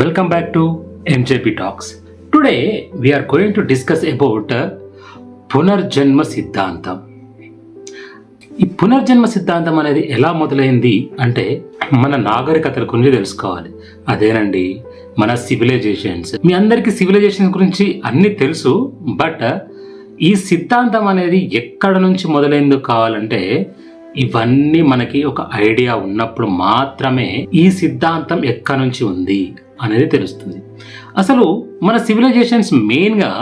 Welcome back to MJP Talks. Today we are going to discuss about పునర్జన్మ సిద్ధాంతం. ఈ పునర్జన్మ సిద్ధాంతం అనేది ఎలా మొదలైంది అంటే మన నాగరికతల గురించి తెలుసుకోవాలి. అదేనండి మన సివిలైజేషన్స్. మీ అందరికీ సివిలైజేషన్ గురించి అన్నీ తెలుసు, బట్ ఈ సిద్ధాంతం అనేది ఎక్కడ నుంచి మొదలైందో కావాలంటే ఇవన్నీ మనకి ఒక ఐడియా ఉన్నప్పుడు మాత్రమే ఈ సిద్ధాంతం ఎక్కడి నుంచి ఉంది అనేది తెలుస్తుంది. అసలు మన సివిలైజేషన్స్ మెయిన్గా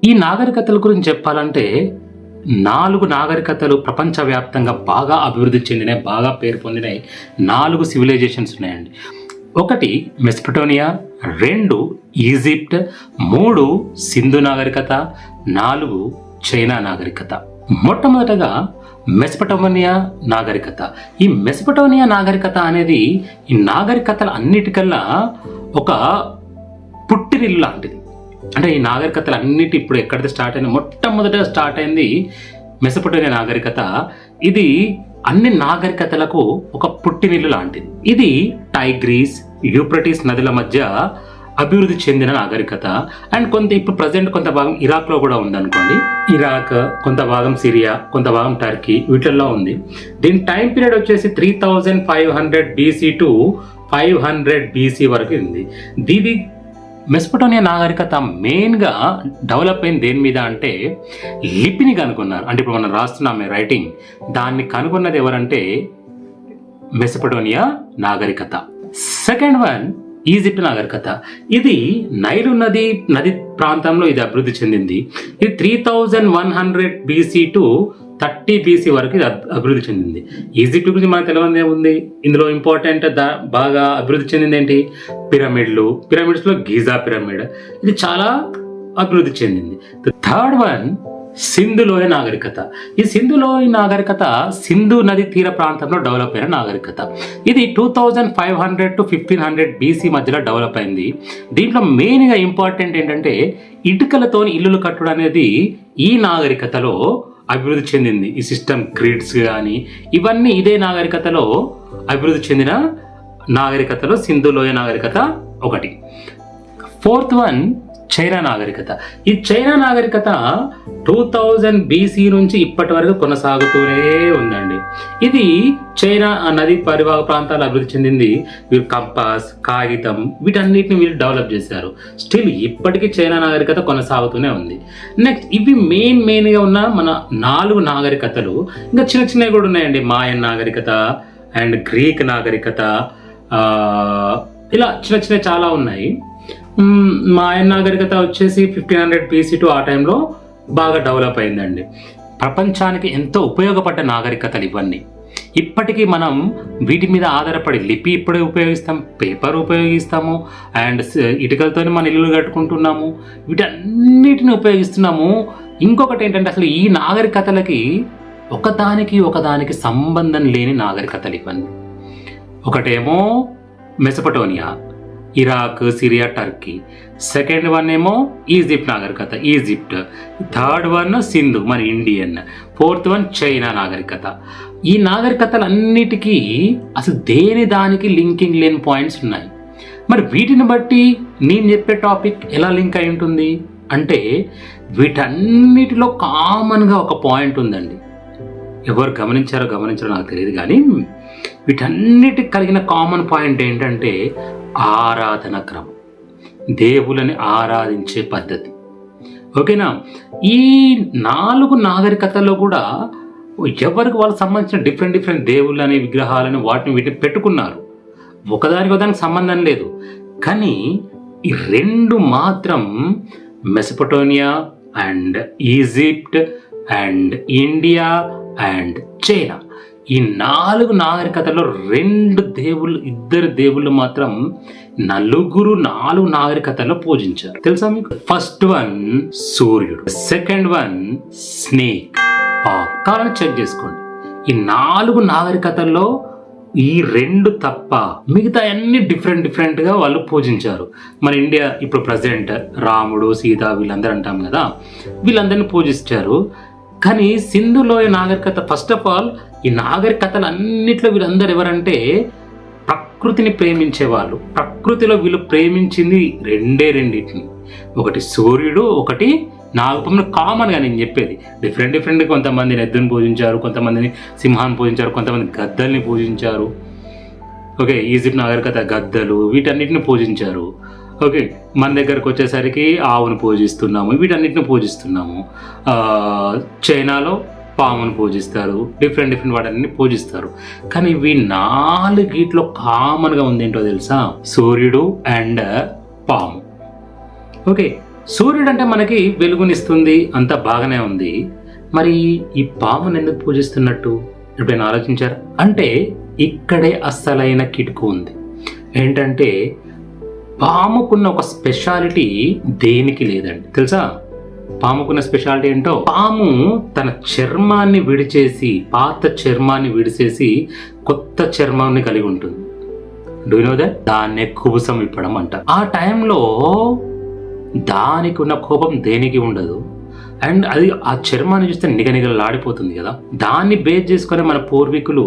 ఈ నాగరికతల గురించి చెప్పాలంటే 4 నాగరికతలు ప్రపంచవ్యాప్తంగా బాగా అభివృద్ధి చెందినాయి, బాగా పేరు పొందినాయి 4 సివిలైజేషన్స్ ఉన్నాయండి. 1 మెసపటోనియా, 2 ఈజిప్ట్, 3 సింధు నాగరికత, 4 చైనా నాగరికత. మొట్టమొదటగా మెసపటోనియా నాగరికత. ఈ మెసపటోనియా నాగరికత అనేది ఈ నాగరికతల అన్నిటికల్లా ఒక పుట్టినిల్లు లాంటిది. అంటే ఈ నాగరికతలు అన్నిటి ఇప్పుడు ఎక్కడితే స్టార్ట్ అయింది, మొట్టమొదట స్టార్ట్ అయింది మెసపటోనియా నాగరికత. ఇది అన్ని నాగరికతలకు ఒక పుట్టినిల్లు లాంటిది. ఇది టైగ్రీస్, యూఫ్రటీస్ నదుల మధ్య అభివృద్ధి చెందిన నాగరికత. అండ్ ఇప్పుడు ప్రజెంట్ కొంత భాగం ఇరాక్లో కూడా ఉందనుకోండి. ఇరాక్, కొంత భాగం సిరియా, కొంత భాగం టర్కీ, వీటిల్లో ఉంది. దీని టైం పీరియడ్ వచ్చేసి 3500 BC టు 500 BC వరకు ఉంది. దీని మెసపటోనియా నాగరికత మెయిన్గా డెవలప్ అయింది దేని మీద అంటే లిపిని కనుగొన్నారు. అంటే ఇప్పుడు మనం రాస్తున్నామే రైటింగ్, దాన్ని కనుగొన్నది ఎవరంటే మెసపటోనియా నాగరికత. సెకండ్ వన్ ఈజిప్ట్ నాగరికత. ఇది నైలు నది ప్రాంతంలో ఇది అభివృద్ధి చెందింది. ఇది 3100 BC టు 30 BC వరకు ఇది అభివృద్ధి చెందింది. ఈజిప్ట్ గురించి మనకు తెలియదే ఉంది. ఇందులో ఇంపార్టెంట్ బాగా అభివృద్ధి చెందింది ఏంటి? పిరమిడ్స్లో గీజా పిరమిడ్, ఇది చాలా అభివృద్ధి చెందింది. థర్డ్ వన్ సింధులోయ నాగరికత. ఈ సింధులోయ నాగరికత సింధు నది తీర ప్రాంతంలో డెవలప్ అయిన నాగరికత. ఇది 2500 టు 1500 BC మధ్యలో డెవలప్ అయింది. దీంట్లో మెయిన్గా ఇంపార్టెంట్ ఏంటంటే ఇటుకలతో ఇల్లులు కట్టడం అనేది ఈ నాగరికతలో అభివృద్ధి చెందింది. ఈ సిస్టమ్ గ్రిడ్స్ కానీ ఇవన్నీ ఇదే నాగరికతలో అభివృద్ధి చెందిన నాగరికతలో సింధులోయ నాగరికత ఒకటి. ఫోర్త్ వన్ చైనా నాగరికత. ఈ చైనా నాగరికత 2000 BC నుంచి ఇప్పటి వరకు కొనసాగుతూనే ఉందండి. ఇది చైనా నది పరివాహక ప్రాంతాలు అభివృద్ధి చెందింది. వీరు కంపాస్, కాగితం, వీటన్నిటిని వీళ్ళు డెవలప్ చేశారు. స్టిల్ ఇప్పటికీ చైనా నాగరికత కొనసాగుతూనే ఉంది. నెక్స్ట్ ఇవి మెయిన్గా ఉన్న మన 4 నాగరికతలు. ఇంకా చిన్న చిన్నవి కూడా ఉన్నాయండి. మాయన్ నాగరికత అండ్ గ్రీక్ నాగరికత, ఇలా చిన్న చిన్న చాలా ఉన్నాయి. మాయన్ నాగరికత వచ్చేసి 1500 BC టు ఆ టైంలో బాగా డెవలప్ అయిందండి. ప్రపంచానికి ఎంతో ఉపయోగపడ్డ నాగరికతలు ఇవన్నీ. ఇప్పటికీ మనం వీటి మీద ఆధారపడి లిపి ఇప్పుడే ఉపయోగిస్తాం, పేపర్ ఉపయోగిస్తాము, అండ్ ఇటుకలతోనే మన ఇల్లు కట్టుకుంటున్నాము, వీటన్నిటిని ఉపయోగిస్తున్నాము. ఇంకొకటి ఏంటంటే అసలు ఈ నాగరికతలకి ఒకదానికి సంబంధం లేని నాగరికతలు ఇవన్నీ. ఒకటేమో Mesopotamia, Iraq, Syria, Turkey. Second one ఏమో ఈజిప్ట్ నాగరికత, ఈజిప్ట్. థర్డ్ వన్ సింధు, మన ఇండియన్. ఫోర్త్ వన్ చైనా నాగరికత. ఈ నాగరికతలన్నిటికీ అసలు దానికి లింకింగ్ లేని పాయింట్స్ ఉన్నాయి. మరి వీటిని బట్టి నేను చెప్పే టాపిక్ ఎలా లింక్ అయి ఉంటుంది అంటే వీటన్నిటిలో కామన్గా ఒక పాయింట్ ఉందండి. ఎవరు గమనించారో నాకు తెలియదు, కానీ వీటన్నిటికి కలిగిన కామన్ పాయింట్ ఏంటంటే ఆరాధన క్రమం, దేవులని ఆరాధించే పద్ధతి. ఓకేనా? ఈ 4 నాగరికతల్లో కూడా ఎవరికి వాళ్ళకి సంబంధించిన డిఫరెంట్ దేవుళ్ళని, విగ్రహాలని, వీటిని పెట్టుకున్నారు. ఒకదానికి సంబంధం లేదు. కానీ ఈ 2 మాత్రం Mesopotamia and Egypt and India and China, ఈ 4 నాగరికతల్లో 2 దేవుళ్ళు మాత్రం 4 నాగరికతల్లో పూజించారు. తెలుసా మీకు? ఫస్ట్ వన్ సూర్యుడు, సెకండ్ వన్ స్నేక్. కారణం చెక్ చేసుకోండి. ఈ 4 నాగరికతల్లో ఈ 2 తప్ప మిగతా అన్ని డిఫరెంట్ గా వాళ్ళు పూజించారు. మన ఇండియా ఇప్పుడు ప్రజెంట్ రాముడు, సీత, వీళ్ళందరూ అంటాం కదా, వీళ్ళందరినీ పూజించారు. కానీ సింధులోయ నాగరికత, ఫస్ట్ ఆఫ్ ఆల్ ఈ నాగరికతలు అన్నిట్లో వీళ్ళందరూ ఎవరంటే ప్రకృతిని ప్రేమించే వాళ్ళు. ప్రకృతిలో వీళ్ళు ప్రేమించింది రెండింటిని, ఒకటి సూర్యుడు, ఒకటి నాగపాము. కామన్గా నేను చెప్పేది డిఫరెంట్ కొంతమందిని ఎద్దుని పూజించారు, కొంతమందిని సింహాన్ని పూజించారు, కొంతమంది గద్దల్ని పూజించారు. ఓకే, ఈజిప్ట్ నాగరికత గద్దలు వీటన్నిటిని పూజించారు. ఓకే, మన దగ్గరకు వచ్చేసరికి ఆవును పూజిస్తున్నాము, వీటన్నిటిని పూజిస్తున్నాము. చైనాలో పామును పూజిస్తారు, డిఫరెంట్ వాటిని పూజిస్తారు. కానీ ఇవి నాలుగిట్లో కామన్గా ఉంది ఏంటో తెలుసా? సూర్యుడు అండ్ పాము. ఓకే, సూర్యుడు అంటే మనకి వెలుగునిస్తుంది, అంతా బాగానే ఉంది. మరి ఈ పామును ఎందుకు పూజిస్తున్నట్టు ఎప్పుడైనా ఆలోచించారా? అంటే ఇక్కడే అస్సలైన కిటుకు ఉంది. ఏంటంటే పాముకున్న ఒక స్పెషాలిటీ దేనికి లేదండి, తెలుసా? పాముకున్న స్పెషాలిటీ ఏంటో, పాము తన చర్మాన్ని విడిచేసి, పాత చర్మాన్ని విడిచేసి కొత్త చర్మాన్ని కలిగి ఉంటుంది. Do you know that? దాన్నే కుబుసం ఇప్పడం అంట. ఆ టైంలో దానికి ఉన్న కోపం దేనికి ఉండదు. అండ్ అది ఆ చర్మాన్ని చూస్తే నిగనిగలాడిపోతుంది కదా. దాన్ని బేస్ చేసుకొని మన పూర్వీకులు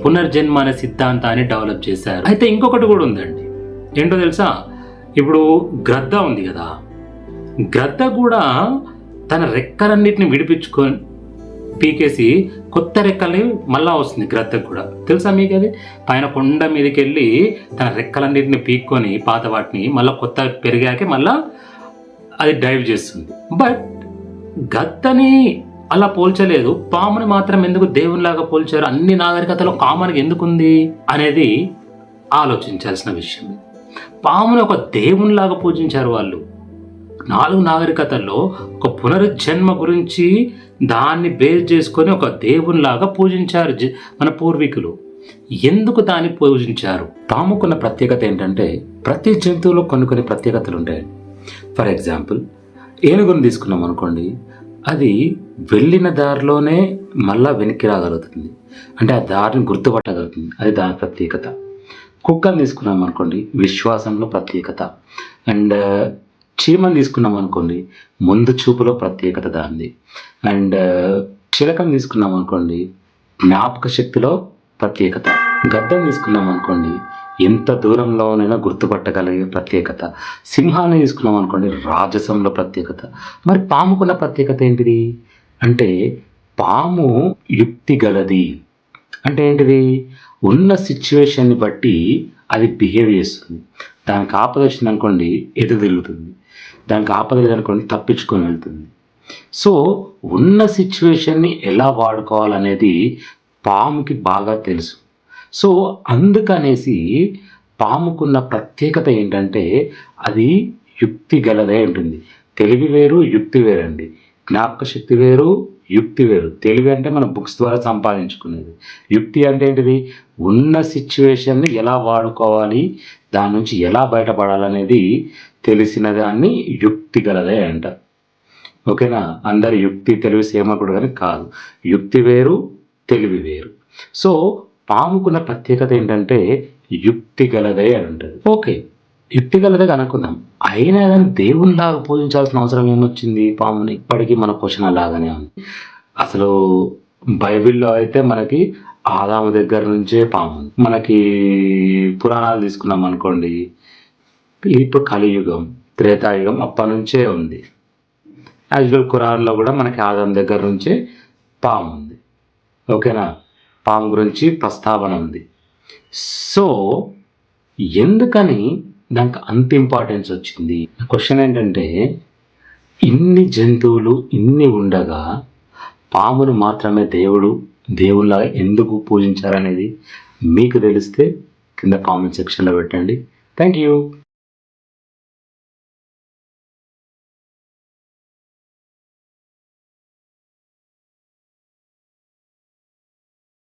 పునర్జన్మ అనే సిద్ధాంతాన్ని డెవలప్ చేశారు. అయితే ఇంకొకటి కూడా ఉందండి, ఏంటో తెలుసా? ఇప్పుడు గ్రద్ద ఉంది కదా, గ్రద్ద కూడా తన రెక్కలన్నిటిని విడిపించుకొని పీకేసి కొత్త రెక్కల్ని మళ్ళా వస్తుంది. గ్రద్దకు కూడా తెలుసా మీకు? అది పైన కొండ మీదకి వెళ్ళి తన రెక్కలన్నిటిని పీక్కొని పాత వాటిని మళ్ళీ కొత్త పెరిగాకే మళ్ళా అది డైవ్ చేస్తుంది. బట్ గద్దని అలా పోల్చలేదు, పాముని మాత్రం ఎందుకు దేవునిలాగా పోల్చారు? అన్ని నాగరికతలో కామన్గా ఎందుకుంది అనేది ఆలోచించాల్సిన విషయం. పాముని ఒక దేవునిలాగా పూజించారు వాళ్ళు. 4 నాగరికతల్లో ఒక పునరుజ్జన్మ గురించి దాన్ని బేస్ చేసుకొని ఒక దేవునిలాగా పూజించారు మన పూర్వీకులు. ఎందుకు దాన్ని పూజించారు? పాముకున్న ప్రత్యేకత ఏంటంటే, ప్రతి జంతువులో కొన్ని ప్రత్యేకతలు ఉంటాయి. ఫర్ ఎగ్జాంపుల్, ఏనుగును తీసుకున్నాం అనుకోండి, అది వెళ్ళిన దారిలోనే మళ్ళా వెనక్కి రాగలుగుతుంది, అంటే ఆ దారిని గుర్తుపట్టగలుగుతుంది, అది దాని ప్రత్యేకత. కుక్కను తీసుకున్నాం అనుకోండి, విశ్వాసంలో ప్రత్యేకత. అండ్ చీమను తీసుకున్నాం అనుకోండి, ముందు చూపులో ప్రత్యేకత దాన్ని. అండ్ చిలకను తీసుకున్నాం అనుకోండి, జ్ఞాపక శక్తిలో ప్రత్యేకత. గద్దను తీసుకున్నాం అనుకోండి, ఎంత దూరంలోనైనా గుర్తుపట్టగలిగే ప్రత్యేకత. సింహాన్ని తీసుకున్నాం అనుకోండి, రాజసంలో ప్రత్యేకత. మరి పాముకున్న ప్రత్యేకత ఏంటిది అంటే, పాము యుక్తి గలది. అంటే ఏంటిది? ఉన్న సిచ్యువేషన్ని బట్టి అది బిహేవ్ చేస్తుంది. దానికి ఆపద వచ్చింది అనుకోండి, ఎటు తిరుగుతుంది. దానికి ఆపద లేదనుకోండి, తప్పించుకొని వెళ్తుంది. సో ఉన్న సిచ్యువేషన్ని ఎలా వాడుకోవాలనేది పాముకి బాగా తెలుసు. సో అందుకనేసి పాముకున్న ప్రత్యేకత ఏంటంటే, అది యుక్తి గలదే ఉంటుంది. తెలివి వేరు, యుక్తి వేరండి. జ్ఞాపక శక్తి వేరు, యుక్తి వేరు. తెలివి అంటే మనం బుక్స్ ద్వారా సంపాదించుకునేది. యుక్తి అంటే ఏంటిది? ఉన్న సిచ్యువేషన్ని ఎలా వాడుకోవాలి, దాని నుంచి ఎలా బయటపడాలనేది తెలిసిన దాన్ని యుక్తి గలదే అంట. ఓకేనా? అందరి యుక్తి తెలివి సేమకుడు కానీ కాదు. యుక్తి వేరు, తెలివి వేరు. సో పాముకున్న ప్రత్యేకత ఏంటంటే యుక్తి గలదే అని ఉంటుంది. ఓకే, యుక్తి గలదే అనుకుందాం. అయినా కానీ దేవునిలాగా పూజించాల్సిన అవసరం ఏమొచ్చింది పాముని? ఇప్పటికీ మన క్వశ్చన్ అలాగానే ఉంది. అసలు బైబిల్లో అయితే మనకి ఆదాము దగ్గర నుంచే పాము ఉంది. మనకి పురాణాలు తీసుకున్నాం అనుకోండి, ఇప్పుడు కలియుగం, త్రేతాయుగం అప్పటి నుంచే ఉంది. యాక్చువల్ ఖురాన్లో కూడా మనకి ఆదాము దగ్గర నుంచే పాము ఉంది. ఓకేనా? పాము గురించి ప్రస్తావన ఉంది. సో ఎందుకని దానికి అంత ఇంపార్టెన్స్ వచ్చింది? క్వశ్చన్ ఏంటంటే, ఇన్ని జంతువులు ఇన్ని ఉండగా పామును మాత్రమే దేవుళ్ళ ఎందుకు పూజించారనేది మీకు తెలిస్తే కింద కామెంట్ సెక్షన్లో పెట్టండి. Thank you.